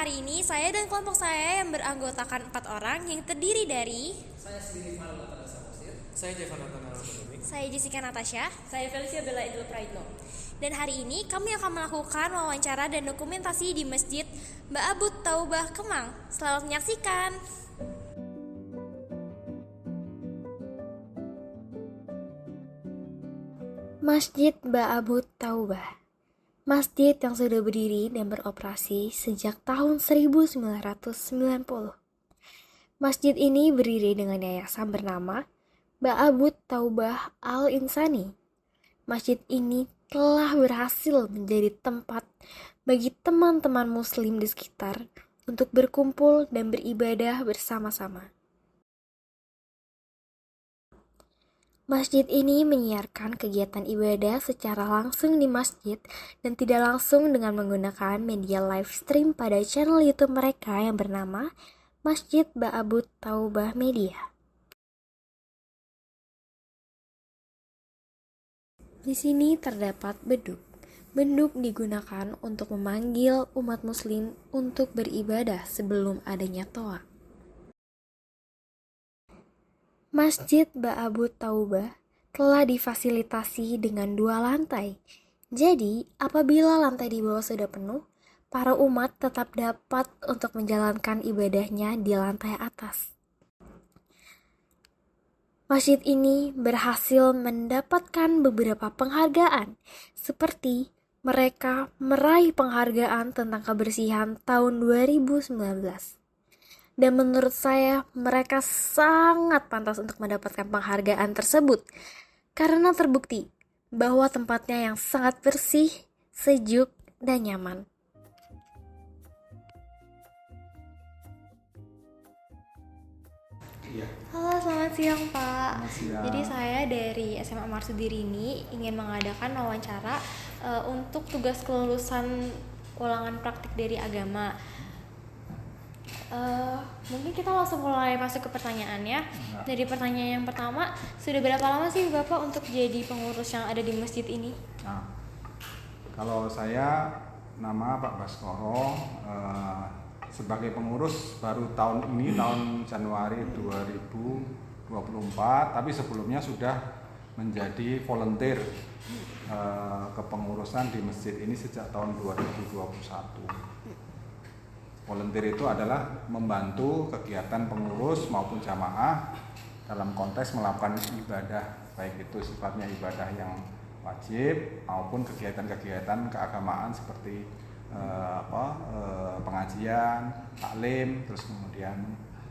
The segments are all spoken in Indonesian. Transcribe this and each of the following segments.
hari ini saya dan kelompok saya yang beranggotakan 4 orang yang terdiri dari Saya sendiri Farul Atanasa Musir. Saya Jevan Natanael Akademik. saya Jessica Natasha, Saya Felicia Bella Idul Praitno. dan hari ini kami akan melakukan wawancara dan dokumentasi di Masjid Mbak Abud Taubah Kemang. Selamat menyaksikan. Masjid Mbak Abud Taubah, masjid yang sudah berdiri dan beroperasi sejak tahun 1990. Masjid ini berdiri dengan yayasan bernama Mbak Abud Taubah Al-Insani. Masjid ini telah berhasil menjadi tempat bagi teman-teman muslim di sekitar untuk berkumpul dan beribadah bersama-sama. Masjid ini menyiarkan kegiatan ibadah secara langsung di masjid dan tidak langsung dengan menggunakan media live stream pada channel YouTube mereka yang bernama Masjid Mbak Abud Taubah Media. Di sini terdapat beduk. Beduk digunakan untuk memanggil umat muslim untuk beribadah sebelum adanya toa. Masjid Mbak Abud Taubah telah difasilitasi dengan 2 lantai. Jadi, apabila lantai di bawah sudah penuh, para umat tetap dapat untuk menjalankan ibadahnya di lantai atas. Masjid ini berhasil mendapatkan beberapa penghargaan, seperti mereka meraih penghargaan tentang kebersihan tahun 2019. Dan menurut saya, mereka sangat pantas untuk mendapatkan penghargaan tersebut karena terbukti bahwa tempatnya yang sangat bersih, sejuk, dan nyaman. Iya. Halo, selamat siang Pak. Selamat siang. Jadi saya dari SMA Marsudiri ini ingin mengadakan wawancara untuk tugas kelulusan ulangan praktik dari agama. Mungkin kita langsung mulai masuk ke pertanyaannya. Dari pertanyaan yang pertama, sudah berapa lama sih Bapak untuk jadi pengurus yang ada di masjid ini? Nah, kalau saya nama Pak Baskoro, sebagai pengurus baru tahun ini, tahun Januari 2024, tapi sebelumnya sudah menjadi volunteer kepengurusan di masjid ini sejak tahun 2021. Volunteer itu adalah membantu kegiatan pengurus maupun jamaah dalam konteks melakukan ibadah, baik itu sifatnya ibadah yang wajib maupun kegiatan-kegiatan keagamaan seperti pengajian, taklim, terus kemudian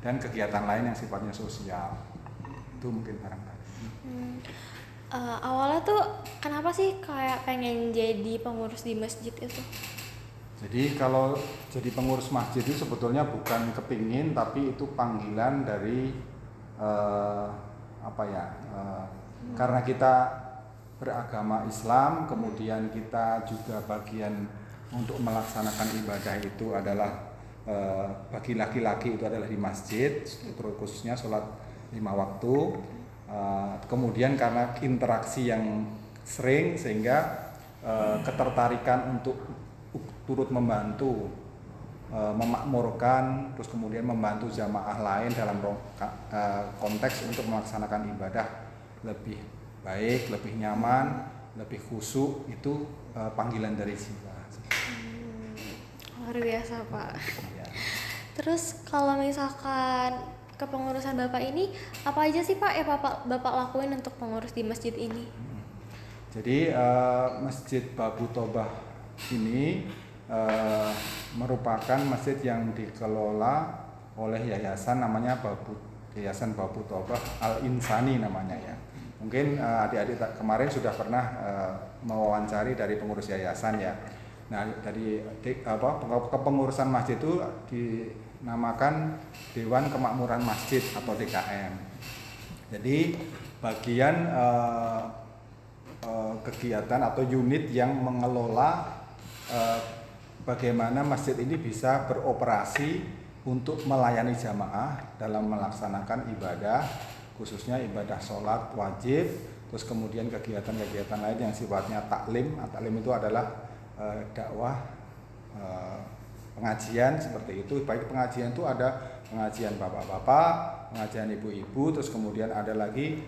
dan kegiatan lain yang sifatnya sosial. Itu mungkin barangkali. Awalnya tuh kenapa sih kayak pengen jadi pengurus di masjid itu? Jadi kalau jadi pengurus masjid itu sebetulnya bukan kepingin, tapi itu panggilan dari karena kita beragama Islam, kemudian kita juga bagian untuk melaksanakan ibadah itu adalah bagi laki-laki itu adalah di masjid, khususnya sholat 5 waktu. Kemudian karena interaksi yang sering sehingga ketertarikan untuk turut membantu memakmurkan, terus kemudian membantu jamaah lain dalam konteks untuk melaksanakan ibadah lebih baik, lebih nyaman, lebih khusyuk, itu panggilan dari jiwa. Luar biasa Pak. Ya. Terus kalau misalkan kepengurusan Bapak ini, apa aja sih Pak yang Bapak lakuin untuk pengurus di masjid ini? Jadi Masjid Babu Taubah ini merupakan masjid yang dikelola oleh yayasan namanya Yayasan Babu Taubah Al-Insani namanya ya. Mungkin adik-adik kemarin sudah pernah mewawancari dari pengurus yayasan ya. Nah, dari kepengurusan masjid itu dinamakan Dewan Kemakmuran Masjid atau DKM. Jadi bagian kegiatan atau unit yang mengelola bagaimana masjid ini bisa beroperasi untuk melayani jamaah dalam melaksanakan ibadah, khususnya ibadah sholat wajib, terus kemudian kegiatan-kegiatan lain yang sifatnya taklim. Taklim itu adalah dakwah pengajian seperti itu. Baik pengajian itu ada pengajian bapak-bapak, pengajian ibu-ibu, terus kemudian ada lagi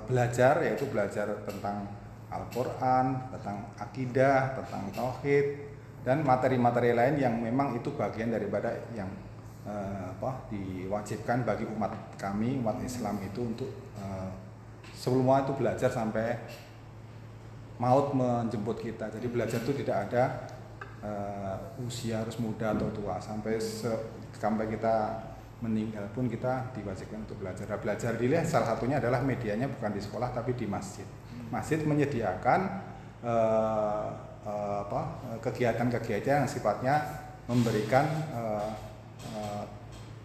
belajar, yaitu belajar tentang Al-Quran, tentang akidah, tentang tauhid, dan materi-materi lain yang memang itu bagian daripada yang diwajibkan bagi umat kami, umat Islam itu untuk semua itu belajar sampai maut menjemput kita. Jadi belajar itu tidak ada usia harus muda atau tua, sampai kita meninggal pun kita diwajibkan untuk belajar. Nah, belajar dilihat salah satunya adalah medianya bukan di sekolah tapi di masjid. Masjid menyediakan kegiatan-kegiatan yang sifatnya memberikan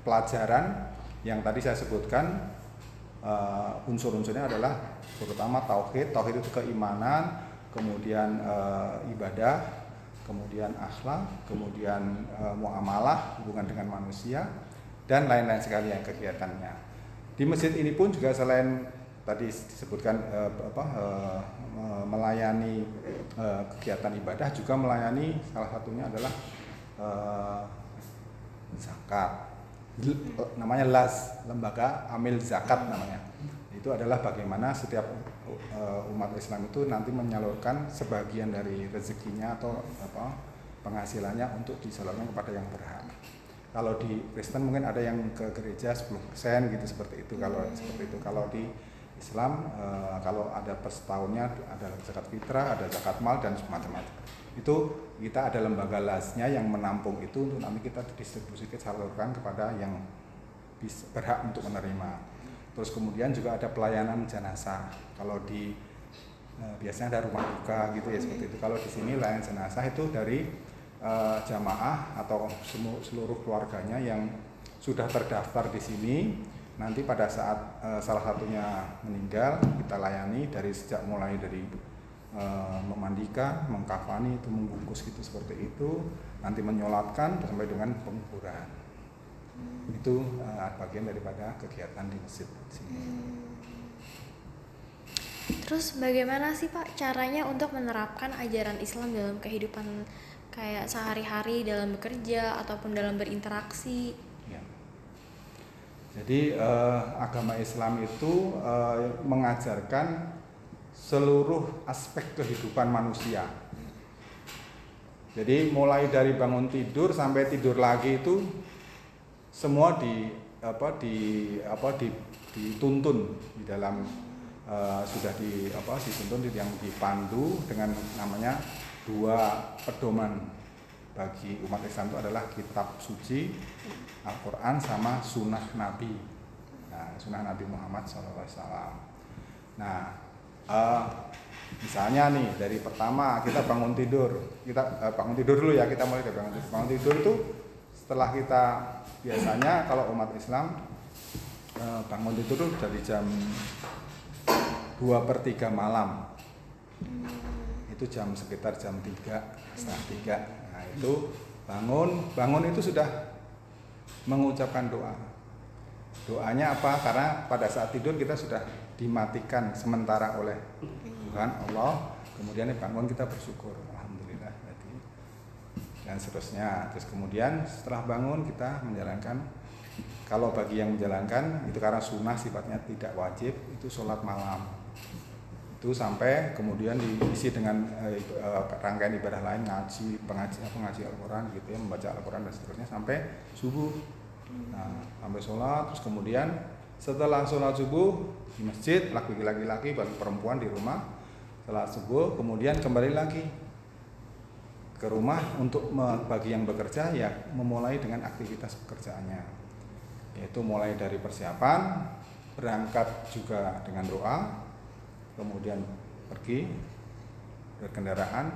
pelajaran yang tadi saya sebutkan. Unsur-unsurnya adalah terutama tauhid itu keimanan, kemudian ibadah, kemudian akhlak, kemudian muamalah, hubungan dengan manusia, dan lain-lain sekali yang kegiatannya. Di masjid ini pun juga selain tadi disebutkan melayani kegiatan ibadah, juga melayani salah satunya adalah zakat. Namanya LAS, Lembaga Amil Zakat namanya. Itu adalah bagaimana setiap umat Islam itu nanti menyalurkan sebagian dari rezekinya atau penghasilannya untuk disalurkan kepada yang berhak. Kalau di Kristen mungkin ada yang ke gereja 10% gitu, seperti itu. Kalau di Islam kalau ada per setahunnya ada zakat fitrah, ada zakat mal, dan semacam-macam. Itu kita ada lembaga LAS-nya yang menampung itu untuk nanti kita distribusikan, salurkan kepada yang berhak untuk menerima. Terus kemudian juga ada pelayanan jenazah. Kalau di biasanya ada rumah duka gitu ya, seperti itu. Kalau di sini layanan jenazah itu dari jamaah atau seluruh keluarganya yang sudah terdaftar di sini. Nanti pada saat salah satunya meninggal, kita layani mulai dari memandikan, mengkafani, itu membungkus gitu seperti itu, nanti menyolatkan sampai dengan penguburan. Itu bagian daripada kegiatan di masjid sini. Terus bagaimana sih Pak caranya untuk menerapkan ajaran Islam dalam kehidupan kayak sehari-hari, dalam bekerja ataupun dalam berinteraksi? Ya. Jadi agama Islam itu mengajarkan seluruh aspek kehidupan manusia. Jadi mulai dari bangun tidur sampai tidur lagi itu semua dituntun di dalam dituntun yang dipandu dengan namanya dua pedoman bagi umat Islam itu adalah kitab suci Al-Quran sama sunnah Nabi. Nah, sunnah Nabi Muhammad SAW. Nah, misalnya nih dari pertama kita bangun tidur dulu ya, kita mulai dari bangun tidur itu setelah kita biasanya kalau umat Islam bangun tidur dari jam 2/3 malam, itu sekitar jam 3:30. Nah itu bangun itu sudah mengucapkan doanya apa, karena pada saat tidur kita sudah dimatikan sementara oleh Tuhan Allah, kemudian bangun kita bersyukur alhamdulillah dan seterusnya. Terus kemudian setelah bangun kita menjalankan, kalau bagi yang menjalankan itu karena sunnah sifatnya tidak wajib, itu sholat malam itu sampai kemudian diisi dengan rangkaian ibadah lain, pengaji Al-Quran gitu ya, membaca Al-Quran dan seterusnya sampai subuh. Nah, sampai sholat, terus kemudian setelah sholat subuh di masjid, laki-laki bagi perempuan di rumah, setelah subuh kemudian kembali lagi ke rumah untuk bagi yang bekerja ya memulai dengan aktivitas pekerjaannya, yaitu mulai dari persiapan, berangkat juga dengan doa, kemudian pergi berkendaraan,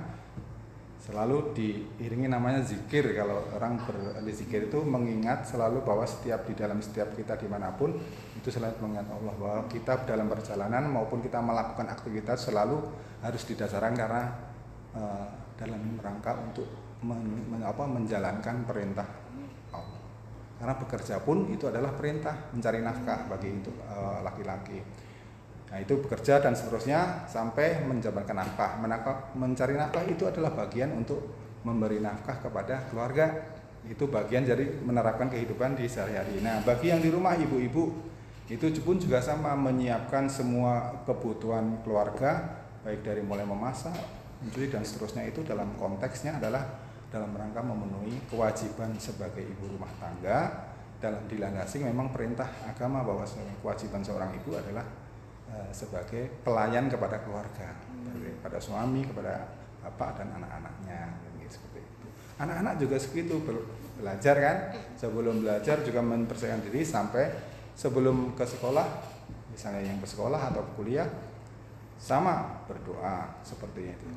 selalu diiringi namanya zikir. Kalau orang berzikir itu mengingat selalu bahwa di dalam setiap kita dimanapun itu selalu mengingat Allah, bahwa kita dalam perjalanan maupun kita melakukan aktivitas selalu harus didasarkan karena dalam rangka untuk menjalankan perintah Allah. Karena bekerja pun itu adalah perintah, mencari nafkah bagi itu laki-laki. Nah itu bekerja dan seterusnya sampai menjabarkan nafkah. Mencari nafkah itu adalah bagian untuk memberi nafkah kepada keluarga. Itu bagian dari menerapkan kehidupan di sehari-hari. Nah, bagi yang di rumah ibu-ibu itu pun juga sama, menyiapkan semua kebutuhan keluarga, baik dari mulai memasak, mencuci dan seterusnya. Itu dalam konteksnya adalah dalam rangka memenuhi kewajiban sebagai ibu rumah tangga, dalam dilandasi memang perintah agama bahwa kewajiban seorang ibu adalah sebagai pelayan kepada keluarga, kepada suami, kepada bapak dan anak-anaknya, seperti itu. Anak-anak juga segitu, belajar kan, sebelum belajar juga mempersiapkan diri sampai sebelum ke sekolah, misalnya yang bersekolah atau kuliah, sama berdoa seperti itu.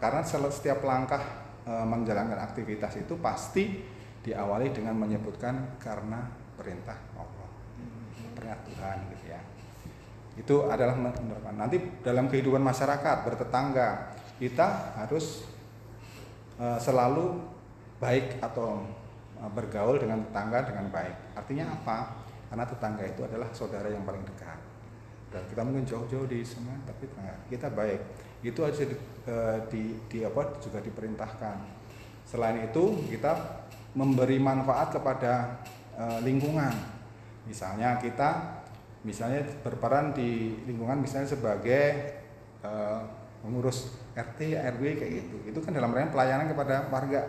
Karena setiap langkah menjalankan aktivitas itu pasti diawali dengan menyebutkan karena perintah Allah, perintah Tuhan gitu ya. Itu adalah menerapkan. Nanti dalam kehidupan masyarakat bertetangga kita harus selalu baik atau bergaul dengan tetangga dengan baik. Artinya apa? Karena tetangga itu adalah saudara yang paling dekat. Dan kita mungkin jauh-jauh di sana, tapi tetangga kita baik. Itu aja juga diperintahkan. Selain itu kita memberi manfaat kepada lingkungan. Misalnya kita berperan di lingkungan misalnya sebagai pengurus RT, RW kayak gitu. Itu kan dalam rangka pelayanan kepada warga.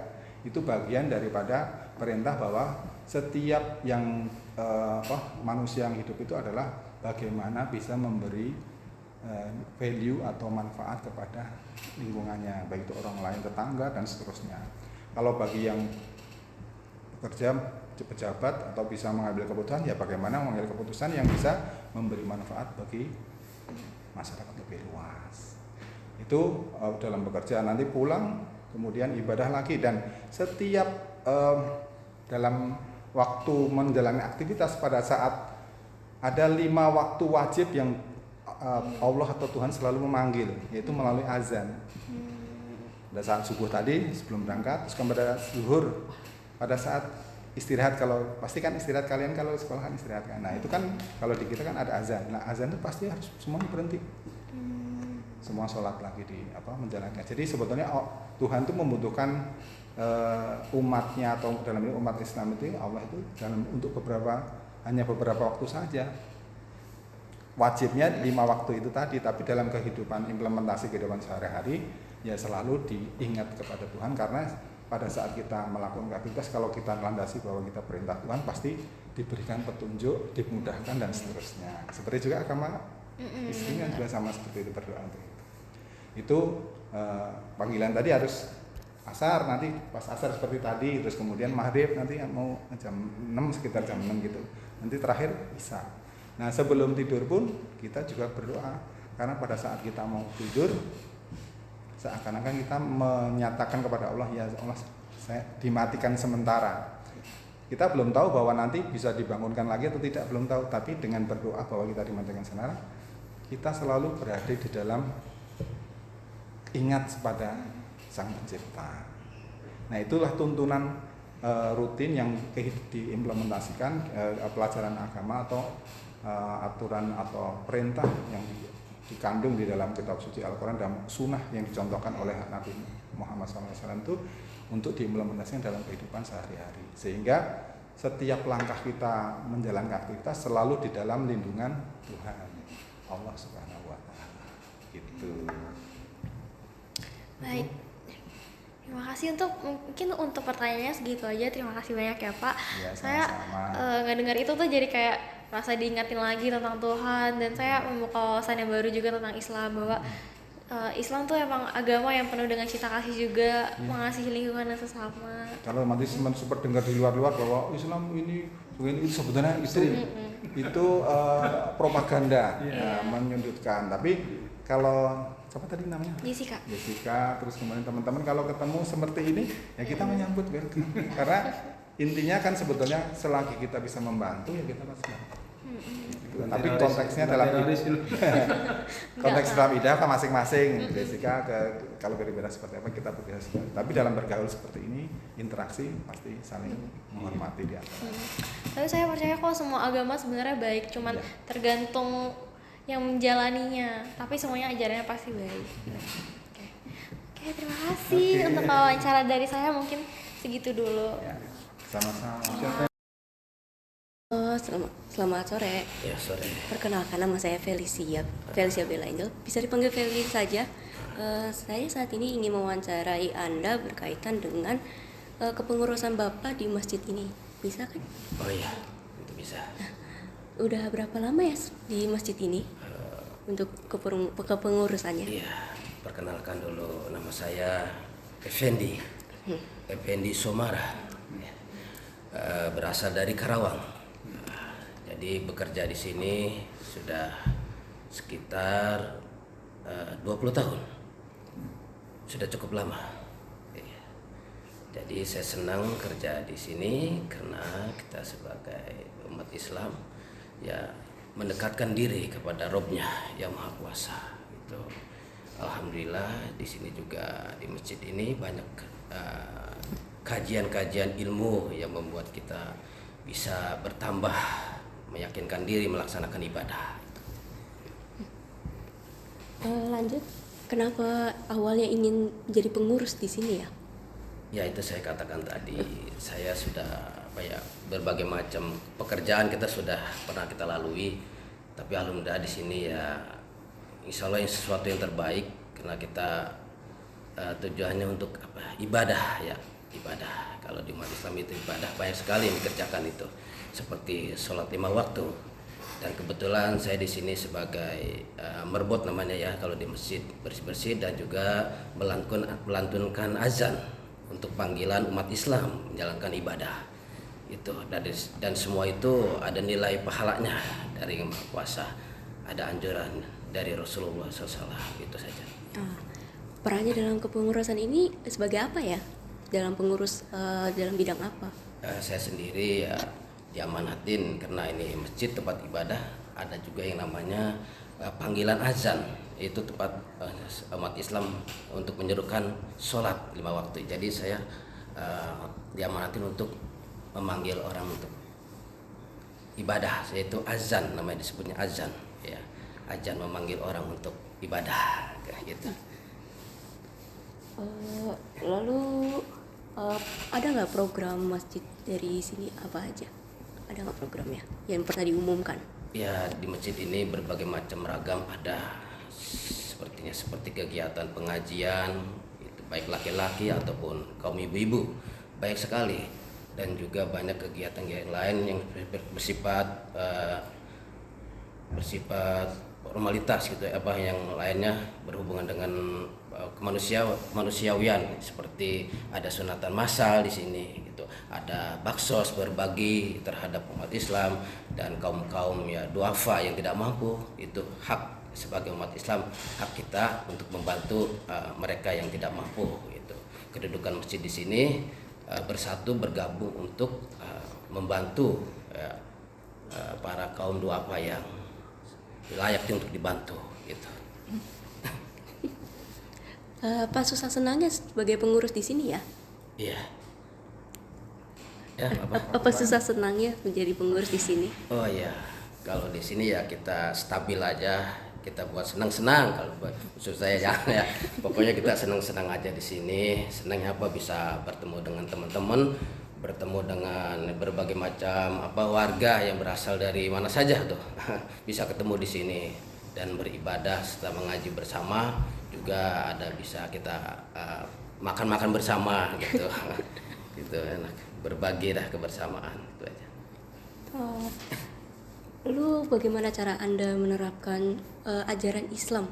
Itu bagian daripada perintah bahwa setiap yang manusia yang hidup itu adalah bagaimana bisa memberi value atau manfaat kepada lingkungannya, baik itu orang lain, tetangga dan seterusnya. Kalau bagi yang bekerja pejabat atau bisa mengambil keputusan, ya bagaimana mengambil keputusan yang bisa memberi manfaat bagi masyarakat lebih luas. Itu dalam bekerja. Nanti pulang kemudian ibadah lagi, dan setiap dalam waktu menjalani aktivitas pada saat ada 5 waktu wajib yang Allah atau Tuhan selalu memanggil, yaitu melalui azan. Pada saat subuh tadi sebelum berangkat, terus pada zuhur, pada saat istirahat, kalau pasti kan istirahat kalian kalau sekolah kan istirahat kan. Nah itu kan kalau di kita kan ada azan. Nah azan itu pasti harus semuanya berhenti. Semua sholat lagi menjalankan. Jadi sebetulnya Tuhan itu membutuhkan umatnya, atau dalam ini umat Islam itu Allah itu untuk hanya beberapa waktu saja. Wajibnya 5 waktu itu tadi, tapi dalam kehidupan implementasi kehidupan sehari-hari ya selalu diingat kepada Tuhan, karena pada saat kita melakukan aktivitas, kalau kita landasi bahwa kita perintah Tuhan, pasti diberikan petunjuk, dimudahkan dan seterusnya. Seperti juga agama Islam juga sama seperti itu, berdoa untuk itu. Itu panggilan tadi harus asar, nanti pas asar seperti tadi, terus kemudian maghrib nanti mau jam 6, sekitar jam 6 gitu. Nanti terakhir isya. Nah sebelum tidur pun kita juga berdoa, karena pada saat kita mau tidur seakan-akan kita menyatakan kepada Allah, ya Allah saya dimatikan sementara. Kita belum tahu bahwa nanti bisa dibangunkan lagi atau tidak, belum tahu. Tapi dengan berdoa bahwa kita dimatikan sementara, kita selalu berada di dalam ingat pada Sang Pencipta. Nah itulah tuntunan rutin yang diimplementasikan pelajaran agama atau aturan atau perintah yang dikandung di dalam kitab suci Al-Quran dan sunnah yang dicontohkan oleh Nabi Muhammad SAW itu untuk diimplementasikan dalam kehidupan sehari-hari, sehingga setiap langkah kita menjalankan aktivitas selalu di dalam lindungan Tuhan Allah Subhanahu wa Ta'ala gitu. Baik, terima kasih untuk pertanyaannya segitu aja. Terima kasih banyak ya Pak. Ya, saya ngedengar itu tuh jadi kayak rasa diingatin lagi tentang Tuhan, dan saya membuka wawasan yang baru juga tentang Islam, bahwa Islam tuh emang agama yang penuh dengan cinta kasih juga, mengasihi lingkungan dan sesama. Kalau nanti sempat dengar di luar-luar bahwa Islam ini sebetulnya itu propaganda, menyudutkan. Tapi kalau siapa tadi namanya? Jessica, terus kemudian teman-teman kalau ketemu seperti ini ya kita menyambut welcome. Karena intinya kan sebetulnya selagi kita bisa membantu ya kita pasti. Tapi konteksnya dalam konteks dalam ibadah masing-masing. Jessica kalau berbeda seperti apa kita berbeda seperti. Tapi dalam bergaul seperti ini, interaksi pasti saling menghormati di antara. Tapi saya percaya kok semua agama sebenarnya baik, cuman tergantung yang menjalaninya. Tapi semuanya ajarannya pasti baik. Oke, Oke, terima kasih untuk wawancara dari saya, mungkin segitu dulu. Ya, sama-sama. Selamat sore. Ya, sore. Perkenalkan, nama saya Felicia Bella Angel. Bisa dipanggil Feli saja. Saya saat ini ingin mewawancarai Anda berkaitan dengan kepengurusan Bapak di masjid ini. Bisa kan? Oh iya, itu bisa. Udah berapa lama ya di masjid ini untuk kepengurusannya? Iya, perkenalkan dulu, nama saya Effendi. Effendi Somara. Berasal dari Karawang. Jadi bekerja di sini sudah sekitar 20 tahun. Sudah cukup lama. Iya. Jadi saya senang kerja di sini karena kita sebagai umat Islam ya mendekatkan diri kepada Robnya yang Maha Kuasa. Itu alhamdulillah di sini juga di masjid ini banyak kajian-kajian ilmu yang membuat kita bisa bertambah meyakinkan diri melaksanakan ibadah. Lanjut, kenapa awalnya ingin jadi pengurus di sini ya? Ya itu saya katakan tadi, saya sudah berbagai macam pekerjaan kita sudah pernah kita lalui, tapi alhamdulillah di sini ya insya Allah yang sesuatu yang terbaik karena kita tujuannya untuk ibadah ya, ibadah. Kalau di umat Islam itu ibadah banyak sekali yang dikerjakan itu, seperti sholat 5 waktu. Dan kebetulan saya di sini sebagai merbot namanya ya, kalau di masjid bersih-bersih dan juga melantunkan azan untuk panggilan umat Islam menjalankan ibadah itu. Dan semua itu ada nilai pahalanya dari Yang Maha Kuasa, ada anjuran dari Rasulullah SAW, itu saja. Perannya dalam kepengurusan ini sebagai apa ya? Dalam pengurus dalam bidang apa? Saya sendiri ya diamanatin karena ini masjid tempat ibadah, ada juga yang namanya panggilan azan, itu tempat umat Islam untuk menyerukan sholat 5 waktu. Jadi saya diamanatin untuk memanggil orang untuk ibadah, yaitu azan, namanya disebutnya azan ya, azan memanggil orang untuk ibadah kayak gitu. Lalu ada nggak program masjid dari sini, apa aja? Ada nggak programnya yang pernah diumumkan? Ya di masjid ini berbagai macam ragam ada, seperti kegiatan pengajian itu baik laki-laki ataupun kaum ibu-ibu, baik sekali. Dan juga banyak kegiatan yang lain yang bersifat formalitas gitu, yang lainnya berhubungan dengan kemanusiawian, seperti ada sunatan massal di sini gitu, ada baksos berbagi terhadap umat Islam dan kaum ya duafa yang tidak mampu. Itu hak sebagai umat Islam, hak kita untuk membantu mereka yang tidak mampu. Itu kedudukan masjid di sini bersatu bergabung untuk membantu para kaum duafa yang layak untuk dibantu gitu. Apa susah senangnya sebagai pengurus di sini ya? Iya. Ya, Apa susah senangnya menjadi pengurus di sini? Oh iya, kalau di sini ya kita stabil aja, kita buat senang-senang. Kalau khusus saya ya, pokoknya kita senang-senang aja di sini. Senangnya apa, bisa bertemu dengan teman-teman, bertemu dengan berbagai macam warga yang berasal dari mana saja tuh, bisa ketemu di sini dan beribadah setelah mengaji bersama. Juga ada bisa kita makan-makan bersama gitu. Gitu enak, berbagi dah kebersamaan itu aja. Lalu bagaimana cara Anda menerapkan ajaran Islam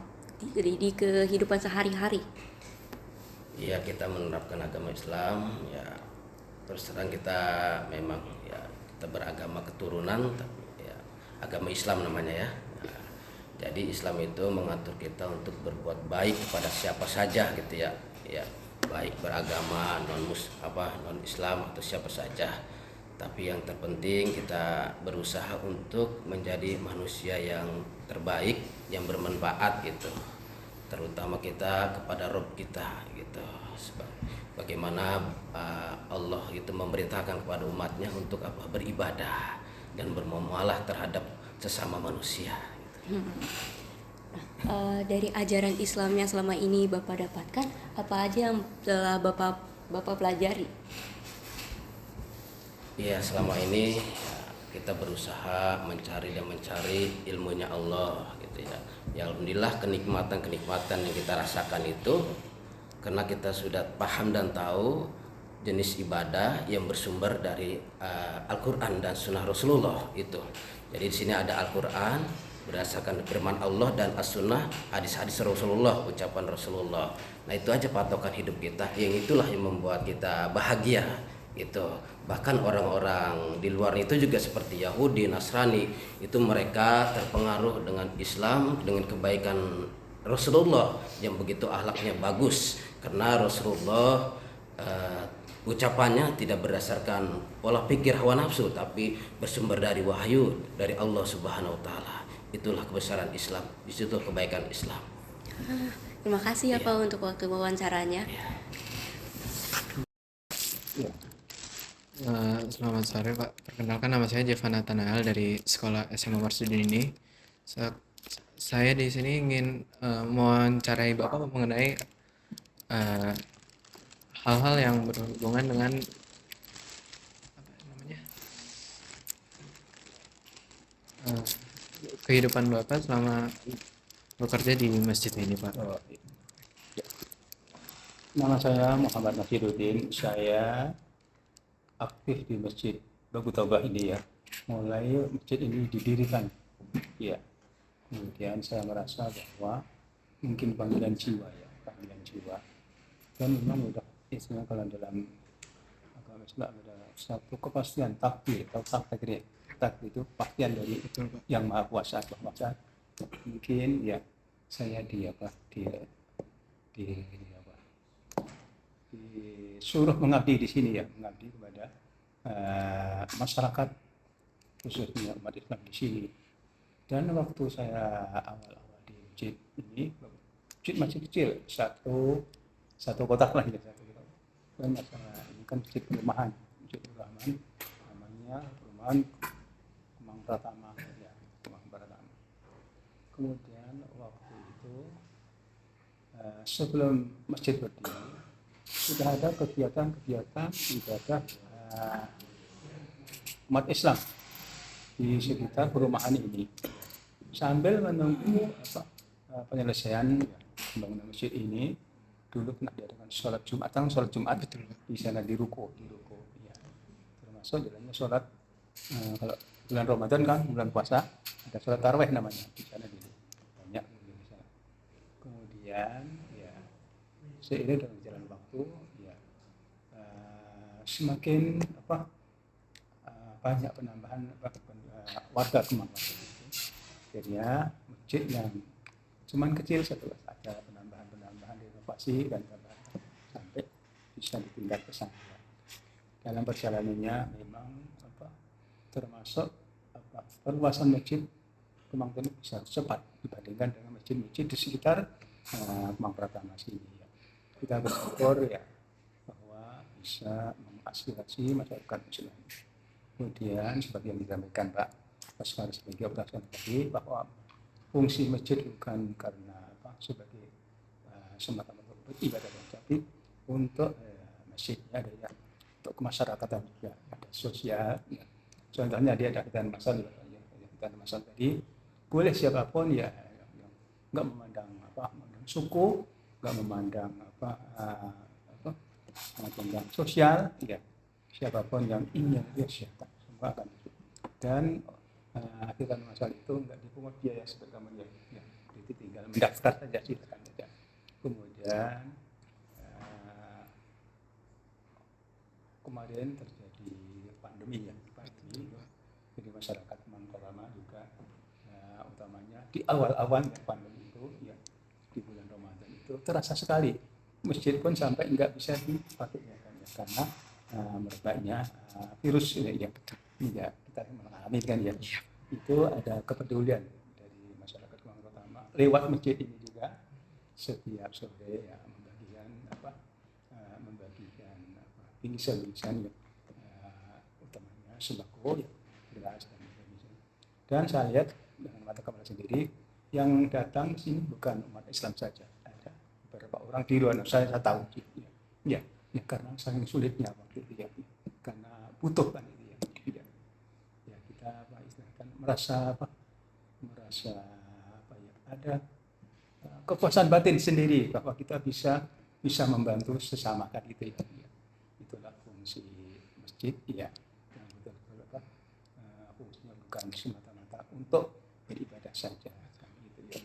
di kehidupan sehari-hari? Iya, kita menerapkan agama Islam ya, terus terang kita memang ya kita beragama keturunan, tapi ya agama Islam namanya ya. Jadi Islam itu mengatur kita untuk berbuat baik kepada siapa saja gitu ya, ya baik beragama non Islam atau siapa saja. Tapi yang terpenting kita berusaha untuk menjadi manusia yang terbaik, yang bermanfaat gitu, terutama kita kepada Rabb kita gitu. Bagaimana Allah itu memerintahkan kepada umatnya untuk beribadah dan bermuamalah terhadap sesama manusia gitu. dari ajaran Islam yang selama ini Bapak dapatkan, apa aja yang telah Bapak pelajari? Ya, selama ini kita berusaha mencari ilmunya Allah gitu ya. Ya alhamdulillah kenikmatan yang kita rasakan itu karena kita sudah paham dan tahu jenis ibadah yang bersumber dari Al-Qur'an dan Sunnah Rasulullah itu. Jadi di sini ada Al-Qur'an berdasarkan firman Allah dan As-Sunnah, hadis-hadis Rasulullah, ucapan Rasulullah. Nah, itu aja patokan hidup kita. Yang itulah yang membuat kita bahagia gitu. Bahkan orang-orang di luar itu juga seperti Yahudi, Nasrani, itu mereka terpengaruh dengan Islam, dengan kebaikan Rasulullah yang begitu akhlaknya bagus, karena Rasulullah ucapannya tidak berdasarkan pola pikir hawa nafsu, tapi bersumber dari wahyu dari Allah Subhanahu wa taala. Itulah kebesaran Islam, di situ kebaikan Islam. Terima kasih ya Pak untuk waktu wawancaranya. Selamat sore Pak, perkenalkan nama saya Jevan Nathanael dari Sekolah SMA Marsudin ini. Saya di sini ingin mewawancarai Bapak mengenai hal-hal yang berhubungan dengan kehidupan Bapak selama bekerja di masjid ini Pak. Nama saya Muhammad Nasiruddin. Saya aktif di Masjid Bagu Taubah ini ya. Mulai masjid ini didirikan. Ya. Kemudian saya merasa bahwa mungkin panggilan jiwa ya, panggilan jiwa. Dan memang sudah istilah kalau dalam agama Islam ada satu kepastian takdir atau takdir. Takdir itu kepastian dari Yang Maha Kuasa bahwa mungkin ya saya disuruh mengabdi di sini ya, mengabdi kepada masyarakat khususnya umat Islam di sini. Dan waktu saya awal-awal di masjid ini, masjid masih kecil, satu kotak lah ya, dan masalah ini kan masjid perumahan namanya perumahan Kemang Pratama ya, Kemang Pratama. Kemudian waktu itu sebelum masjid berdiri sudah ada kegiatan-kegiatan ibadah umat Islam di sekitar perumahan ini sambil menunggu penyelesaian pembangunan masjid ini. Dulu pernah diadakan sholat Jumat betul di sana di ruko ya. Termasuk jalannya sholat kalau bulan Ramadan kan bulan puasa ada sholat tarawih namanya di sana dulu banyak di sana. Kemudian ya seiring dengan jalan waktu ya semakin banyak penambahan warga Kemang waktu itu. Jadinya masjid yang cuman kecil setelah ada penambahan renovasi dan tambahan sampai bisa dipindah ke sana. Dalam perjalanannya memang termasuk perluasan masjid Kemang ini bisa cepat dibandingkan dengan masjid-masjid di sekitar Kemang Pratama sini ya. Kita bersyukur ya bahwa bisa mengaspirasi masyarakat Muslim. Kemudian seperti yang disampaikan Pak Pascal sebagai operasional tadi, bahwa fungsi masjid bukan karena sebagai semata-mata untuk ibadah, tapi untuk masjidnya ada ya, untuk kemasyarakatan juga, ada sosial ya. Contohnya dia ada kegiatan masal tadi, boleh siapapun ya yang nggak memandang suku, nggak memandang memandang sosial ya, siapapun yang ingin dia siapa semua akan itu. Dan akhirnya masal itu nggak dipungut biaya seperti kamu ya, jadi tinggal mendaftar saja silakan saja. Kemudian kemarin terjadi pandemi ya, jadi masyarakat Kemang Pratama juga utamanya di awal-awal pandemi itu ya, di bulan Ramadan itu terasa sekali masjid pun sampai nggak bisa dipakai ya, karena merebaknya virus ya, ya kita mengalami kan ya. Itu ada kepedulian dari masyarakat Kemang Pratama lewat masjid ini juga setiap sore ya, membagikan bingkisan ya, utamanya sembako ya, beras dan sebagainya. Dan saya lihat dengan mata kepala sendiri yang datang sini bukan umat Islam saja, ada beberapa orang di luar saya tahu ya karena saking sulitnya waktu itu ya, karena butuh kan itu ya kita istilahkan merasa ada kepuasan batin sendiri bahwa kita bisa membantu sesama kan itu ya. Itulah fungsi masjid ya, yang betul-betul fungsinya bukan semata-mata untuk beribadah saja kan gitu ya.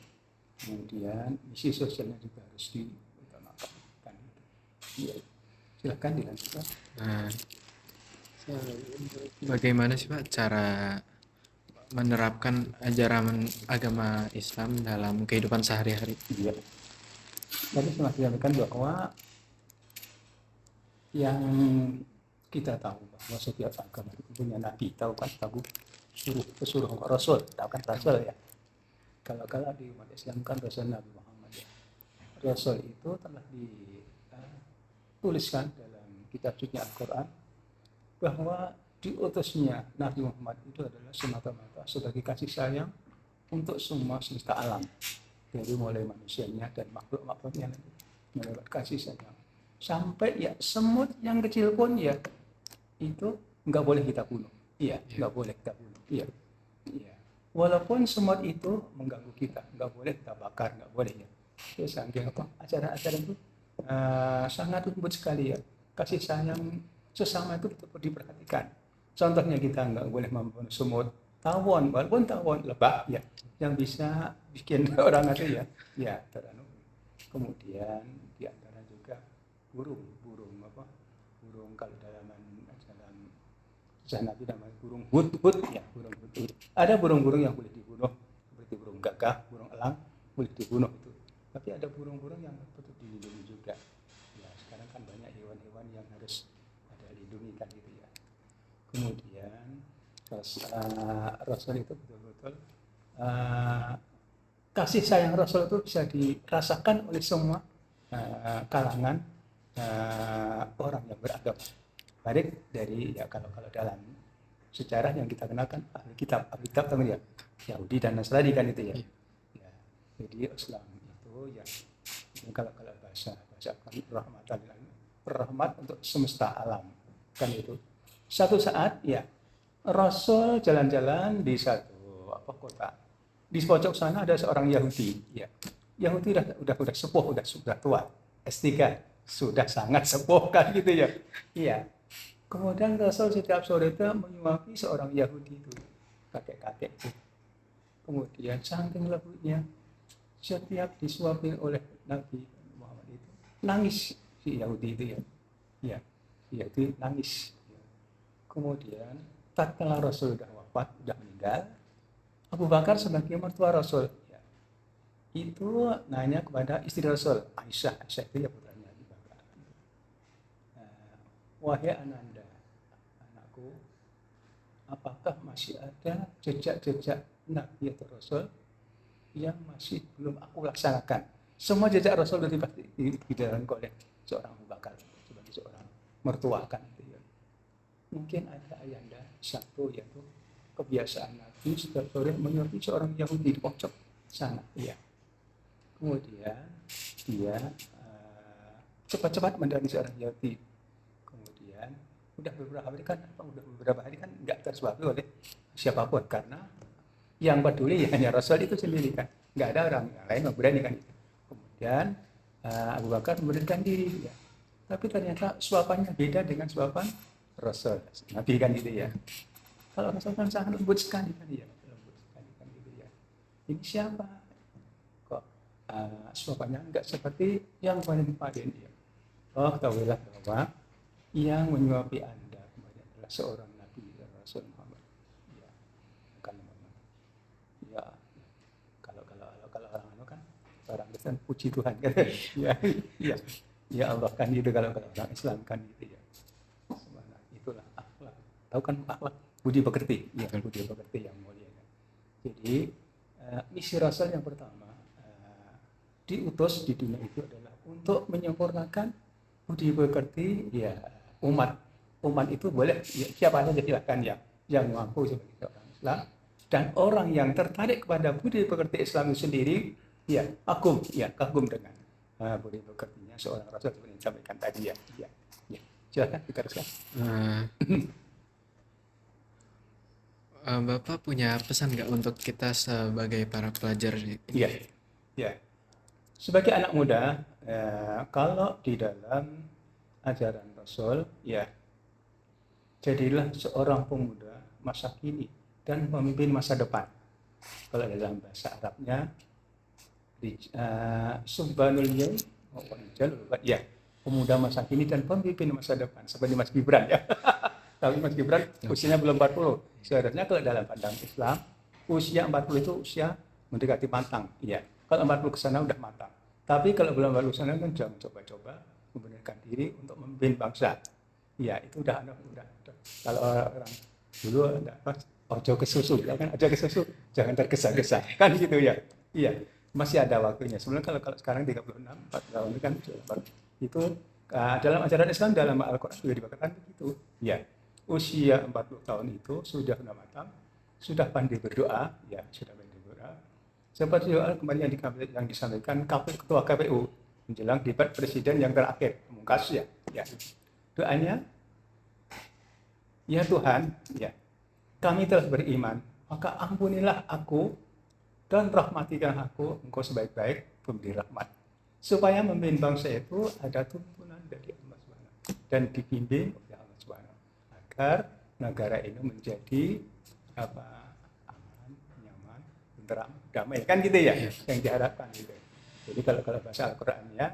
Kemudian misi sosialnya juga harus diutamakan kan gitu. Ya, silakan dilanjutkan. Nah, bagaimana sih Pak cara menerapkan ajaran agama Islam dalam kehidupan sehari-hari? Iya. Tadi saya sampaikan bahwa yang kita tahu bahwa setiap agama itu punya nabi, tahu suruh rasul, tahu kan rasul ya. Kalau di umat Islam kan rasul Nabi Muhammad ya. Rasul itu telah dituliskan dalam kitab suci Al-Quran bahwa diutusnya Nabi Muhammad itu adalah semata-mata sebagai kasih sayang untuk semua semesta alam, dari mulai manusianya dan makhluk-makhluknya mendapat kasih sayang sampai ya semut yang kecil pun ya itu nggak boleh kita bunuh, nggak boleh kita bunuh, walaupun semut itu mengganggu kita nggak boleh kita bakar, nggak boleh ya. Terus acara-acara itu sangat lembut sekali ya, kasih sayang sesama itu betul diperhatikan. Contohnya kita nggak boleh membunuh semut, tawon, walaupun tawon lebah ya, yang bisa bikin orang itu ya teranu. Kemudian di antara juga burung kalau dalam Nabi namanya burung hut ya, burung hut. Ada burung-burung yang boleh dibunuh seperti burung gagak, burung elang boleh dibunuh itu. Tapi ada burung-burung yang betul dilindungi juga. Ya sekarang kan banyak hewan-hewan yang harus ada lindungi kan gitu ya. Kemudian Rasul itu betul-betul kasih sayang Rasul itu bisa dirasakan oleh semua kalangan orang yang beragama. Baik dari ya kalau dalam sejarah yang kita kenalkan ahli kitab teman ya, Yahudi dan Nasrani kan itu ya. Ya jadi Islam itu ya kalau bahasa rahmat untuk semesta alam kan itu. Satu saat ya Rasul jalan-jalan di satu kota. Di pojok sana ada seorang Yahudi ya. Yahudi udah sepuh, sudah tua. S3 sudah sangat sepuh kan gitu ya. Iya. Kemudian Rasul setiap sore itu menyuapi seorang Yahudi itu, kakek-kakek itu. Kemudian saking lembutnya setiap disuapi oleh Nabi Muhammad itu nangis si Yahudi itu ya. Iya. Yahudi nangis. Kemudian tatkala Rasul sudah wafat, sudah meninggal, Abu Bakar sebagai mertua Rasul ya, itu nanya kepada istri Rasul, Aisyah itu ya putranya Abu Bakar. Wahai Ananda, anakku, apakah masih ada jejak-jejak Nabi atau Rasul yang masih belum aku laksanakan? Semua jejak Rasul itu dijalankan oleh seorang Abu Bakar sebagai seorang mertua kan itu ya. Mungkin ada ayanda satu yaitu kebiasaan Nabi setiap sore menyuapi seorang Yahudi di pojok sana ya. Kemudian dia cepat-cepat mendaki seorang Yahudi. Kemudian udah beberapa hari kan nggak tersuapi oleh siapapun karena yang peduli ya hanya Rasul itu sendiri kan, nggak ada orang lain yang berani kan. Kemudian Abu Bakar memberanikan diri ya. Tapi ternyata suapannya beda dengan suapan Rasul Nabi kan gitu ya. Kalau Rasul kan sangat lembut sekali kan ya, gitu ya. Ini siapa? Kok suapannya enggak seperti yang kemarin ya. Oh, ketahuilah bahwa yang menyuapi Anda kemarin adalah seorang Nabi Rasul Muhammad. Ya, bukan Muhammad. Ya, kalau orang kan orang Kristen puji Tuhan kan. Ya Allah kan gitu kalau orang Islam kan gitu ya. Sebenarnya itulah akhlak. Tahu kan akhlak? Budi pekerti, ya budi pekerti yang mulia. Jadi misi Rasul yang pertama diutus di dunia itu adalah untuk menyempurnakan budi pekerti ya umat itu boleh ya, siapa saja silakan ya yang mampu sebagai orang Islam Dan orang yang tertarik kepada budi pekerti Islam itu sendiri, ya kagum dengan budi pekertinya seorang Rasul seperti yang disampaikan tadi ya. Silakan diteruskan. Bapak punya pesan nggak untuk kita sebagai para pelajar ini? Ya. Sebagai anak muda, kalau di dalam ajaran Rasul, ya jadilah seorang pemuda masa kini dan pemimpin masa depan. Kalau dalam bahasa Arabnya, Subhanul Yaum, ya pemuda masa kini dan pemimpin masa depan, seperti Mas Gibran ya. Tapi Mas Gibran usianya belum 40. Seharusnya kalau dalam pandang Islam, usia 40 itu usia mendekati matang. Iya. Kalau 40 ke sana udah matang. Tapi kalau belum 40 ke sana kan jangan coba-coba membenarkan diri untuk memimpin bangsa. Iya, itu udah. Kalau orang dulu ada ojo ke susu, ya kan? Ojo ke susu, jangan tergesa-gesa. Kan gitu ya. Iya, masih ada waktunya. Sebenarnya kalau sekarang 36, 4 tahun itu kan itu dalam ajaran Islam, dalam Al-Quran juga dikatakan begitu. Ya, usia 40 tahun itu sudah matang, sudah pandai berdoa, ya sudah pandai berdoa. Seperti doa kemarin yang disampaikan Ketua KPU menjelang debat presiden yang terakhir, Pamungkas ya. Doanya, ya Tuhan, ya kami telah beriman, maka ampunilah aku dan rahmatikan aku, engkau sebaik-baik pemberi rahmat. Supaya memimpin bangsa itu ada tuntunan dari Allah SWT dan dibimbing oleh Allah SWT agar negara ini menjadi aman, nyaman, tenteram, damai, kan gitu ya, yang diharapkan gitu. Jadi kalau bahasa Al-Qur'annya,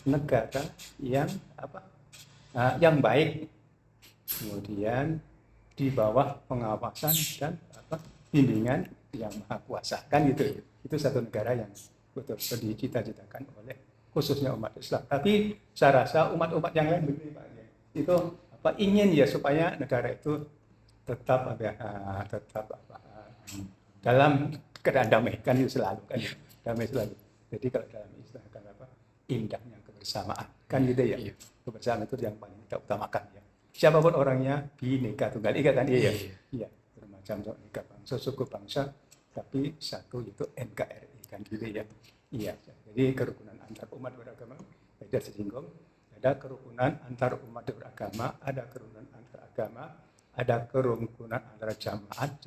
negara yang baik, kemudian di bawah pengawasan dan bimbingan yang Maha Kuasa, kan gitu. Itu satu negara yang betul-betul dicita-citakan oleh khususnya umat Islam. Tapi saya rasa umat-umat yang lain begini Pak, itu ingin ya supaya negara itu tetap dalam keadaan damai, kan itu selalu kan damai selalu. Jadi kalau dalam istilah kan indahnya kebersamaan, kan gitu ya. Kebersamaan itu yang paling kita utamakan ya. Siapapun orangnya, Bhinneka Tunggal Ika kan iya. Bermacam ika bangsa, suku bangsa, tapi satu itu NKRI kan gitu ya. Iya. Jadi kerukunan antar umat beragama, beda singgung. Ada kerukunan antar umat beragama, ada kerukunan antar agama, ada kerukunan antara jamaat,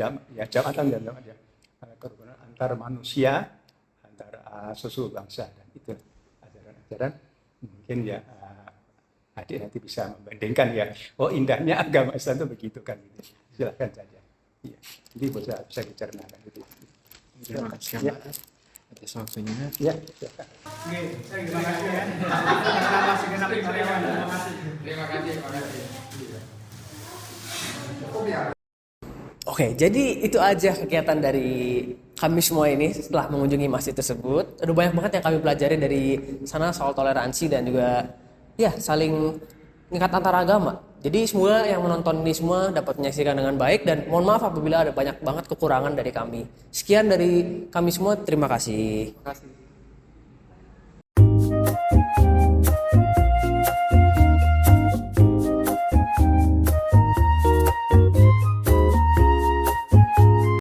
ada kerukunan antar manusia, antara susu bangsa, dan itu ajaran-ajaran mungkin ya adik nanti bisa membandingkan ya. Oh indahnya agama Islam itu begitu kan gitu. Silakan saja. Iya. Jadi bisa dicernakan gitu. Terima kasih Pak atas waktunya. Ya. Terima kasih ya. Terima kasih. Oke, jadi itu aja kegiatan dari kami semua ini setelah mengunjungi masjid tersebut. Ada banyak banget yang kami pelajari dari sana soal toleransi dan juga ya saling mengikat antar agama. Jadi semoga yang menonton ini semua dapat menyaksikan dengan baik dan mohon maaf apabila ada banyak banget kekurangan dari kami. Sekian dari kami semua, terima kasih. Terima kasih.